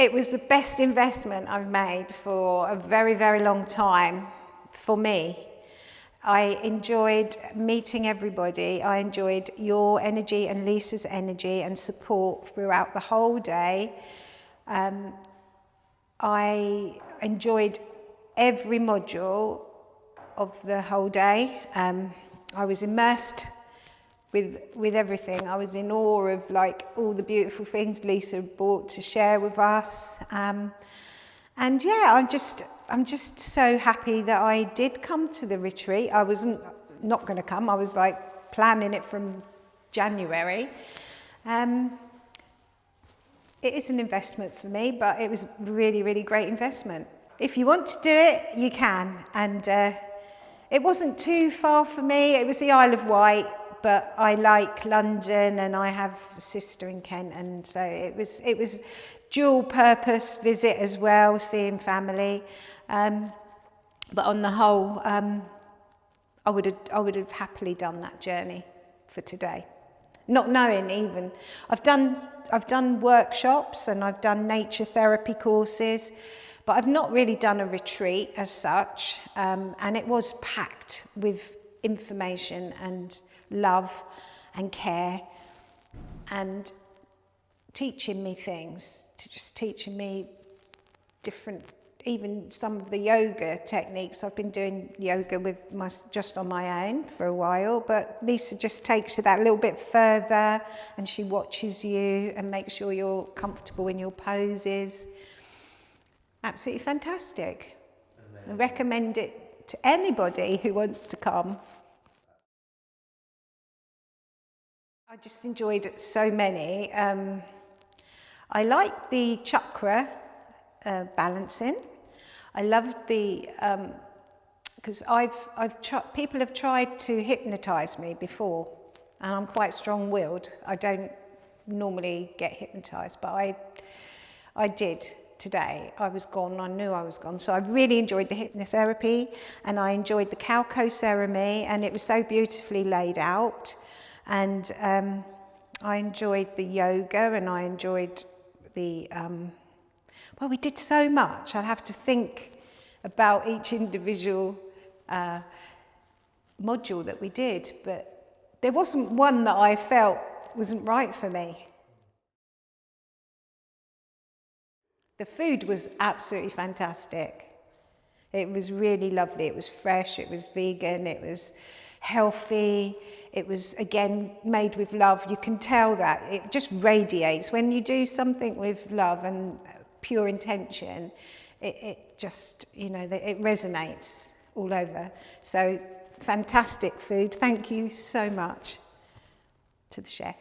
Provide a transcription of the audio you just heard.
It was the best investment I've made for a very, very long time for me. I enjoyed meeting everybody. I enjoyed your energy and Lisa's energy and support throughout the whole day. I enjoyed every module of the whole day. I was immersed with everything. I was in awe of like all the beautiful things Lisa brought to share with us. And yeah, I'm just so happy that I did come to the retreat. I wasn't not going to come. I was like planning it from January. It is an investment for me, but it was a really, really great investment. If you want to do it, you can. And it wasn't too far for me. It was the Isle of Wight, but I like London and I have a sister in Kent, and so it was dual purpose visit as well, seeing family. But on the whole, I would have happily done that journey for today. Not knowing even. I've done workshops and I've done nature therapy courses, but I've not really done a retreat as such. And it was packed with information and love and care and teaching me things, just teaching me different, even some of the yoga techniques. I've been doing yoga just on my own for a while, but Lisa just takes it that little bit further and she watches you and makes sure you're comfortable in your poses. Absolutely fantastic. Amazing. I recommend it to anybody who wants to come. I just enjoyed so many. I like the chakra balancing. I loved the, because people have tried to hypnotise me before, and I'm quite strong-willed. I don't normally get hypnotised, but I did today. I was gone, I knew I was gone. So I really enjoyed the hypnotherapy, and I enjoyed the Calco ceremony, and it was so beautifully laid out. And I enjoyed the yoga, and I enjoyed the, well, we did so much. I'd have to think about each individual module that we did, but there wasn't one that I felt wasn't right for me. The food was absolutely fantastic. It was really lovely. It was fresh, it was vegan, it was healthy, it was, again, made with love. You can tell that. It just radiates. When you do something with love and pure intention, it just, it resonates all over. So, fantastic food. Thank you so much to the chef.